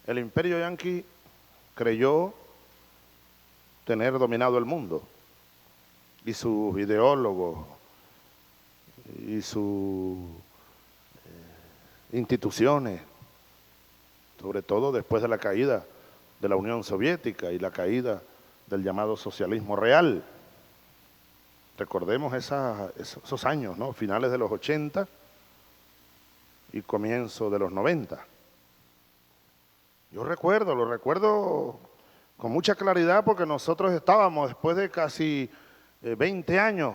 El imperio yanqui creyó tener dominado el mundo y sus ideólogos y sus instituciones, sobre todo después de la caída de la Unión Soviética y la caída del llamado socialismo real. Recordemos esos años, ¿no? Finales de los 80 y comienzo de los 90. Yo lo recuerdo con mucha claridad porque nosotros estábamos después de casi 20 años,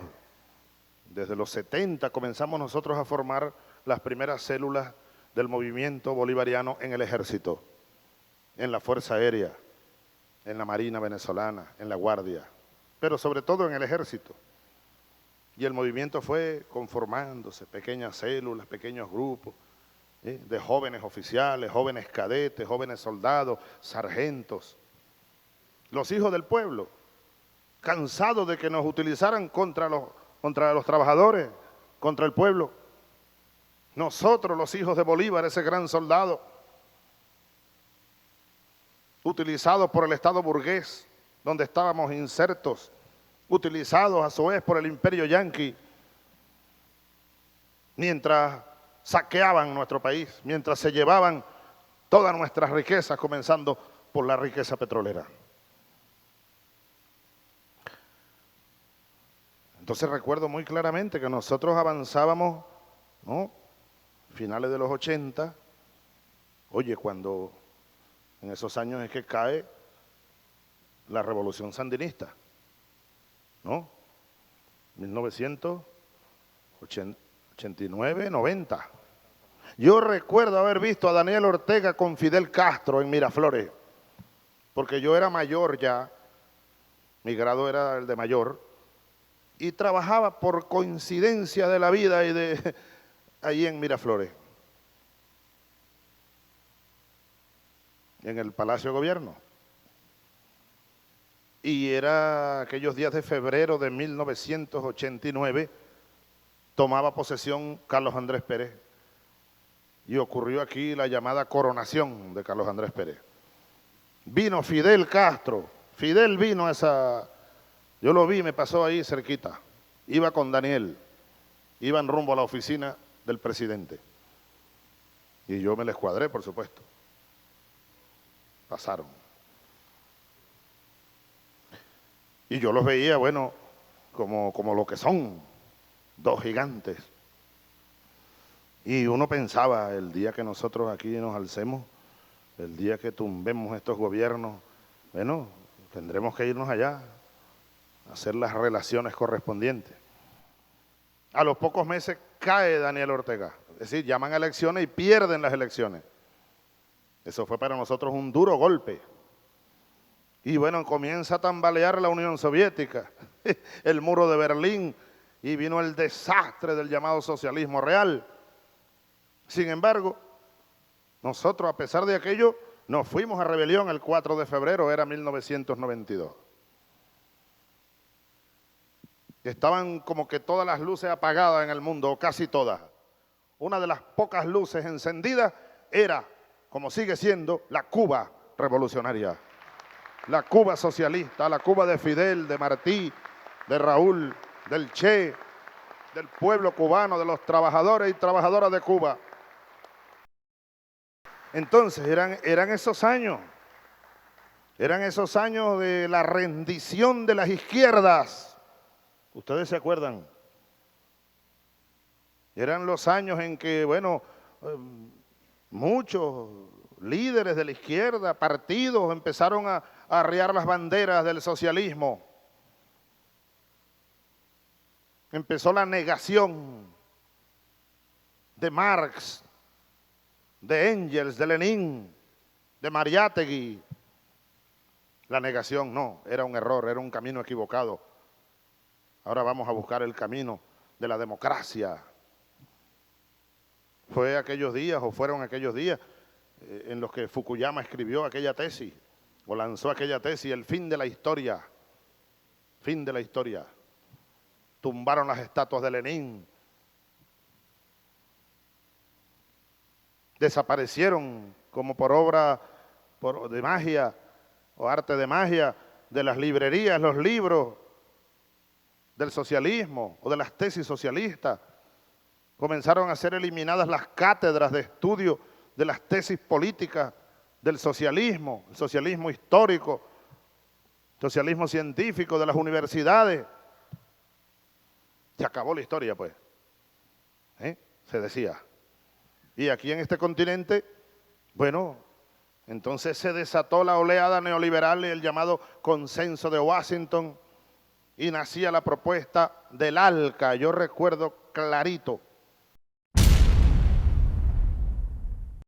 desde los 70 comenzamos nosotros a formar las primeras células del movimiento bolivariano en el ejército, en la Fuerza Aérea, en la Marina venezolana, en la Guardia, pero sobre todo en el ejército. Y el movimiento fue conformándose, pequeñas células, pequeños grupos, de jóvenes oficiales, jóvenes cadetes, jóvenes soldados, sargentos. Los hijos del pueblo, cansados de que nos utilizaran contra los trabajadores, contra el pueblo. Nosotros, los hijos de Bolívar, ese gran soldado, utilizados por el Estado burgués, donde estábamos insertos, utilizados a su vez por el imperio yanqui, mientras saqueaban nuestro país, mientras se llevaban todas nuestras riquezas, comenzando por la riqueza petrolera. Entonces recuerdo muy claramente que nosotros avanzábamos, ¿no? Finales de los 80, oye, cuando en esos años es que cae la revolución sandinista, ¿no? 1989, 90. Yo recuerdo haber visto a Daniel Ortega con Fidel Castro en Miraflores, porque yo era mayor ya, mi grado era el de mayor, y trabajaba por coincidencia de la vida y de ahí en Miraflores, en el Palacio de Gobierno. Y era aquellos días de febrero de 1989, tomaba posesión Carlos Andrés Pérez y ocurrió aquí la llamada coronación de Carlos Andrés Pérez. Vino Fidel Castro, Fidel vino a esa, yo lo vi, me pasó ahí cerquita, iba con Daniel, iban rumbo a la oficina del presidente y yo me les cuadré, por supuesto. Pasaron. Y yo los veía, bueno, como lo que son, dos gigantes. Y uno pensaba, el día que nosotros aquí nos alcemos, el día que tumbemos estos gobiernos, bueno, tendremos que irnos allá a hacer las relaciones correspondientes. A los pocos meses cae Daniel Ortega, es decir, llaman a elecciones y pierden las elecciones. Eso fue para nosotros un duro golpe. Y bueno, comienza a tambalear la Unión Soviética, el muro de Berlín, y vino el desastre del llamado socialismo real. Sin embargo, nosotros, a pesar de aquello, nos fuimos a rebelión el 4 de febrero, era 1992. Estaban como que todas las luces apagadas en el mundo, o casi todas. Una de las pocas luces encendidas era, como sigue siendo, la Cuba revolucionaria. La Cuba socialista, la Cuba de Fidel, de Martí, de Raúl, del Che, del pueblo cubano, de los trabajadores y trabajadoras de Cuba. Entonces, eran esos años de la rendición de las izquierdas. ¿Ustedes se acuerdan? Eran los años en que, bueno, muchos líderes de la izquierda, partidos, empezaron a arriar las banderas del socialismo. Empezó la negación de Marx, de Engels, de Lenin, de Mariátegui. La negación no, era un error, era un camino equivocado. Ahora vamos a buscar el camino de la democracia. Fue aquellos días, o fueron aquellos días, en los que Fukuyama escribió aquella tesis, o lanzó aquella tesis, el fin de la historia. Fin de la historia. Tumbaron las estatuas de Lenin. Desaparecieron como por obra de magia o arte de magia de las librerías, los libros del socialismo o de las tesis socialistas. Comenzaron a ser eliminadas las cátedras de estudio de las tesis políticas del socialismo, el socialismo histórico, el socialismo científico de las universidades. Se acabó la historia, pues, se decía. Y aquí en este continente, bueno, entonces se desató la oleada neoliberal y el llamado consenso de Washington y nacía la propuesta del ALCA. Yo recuerdo clarito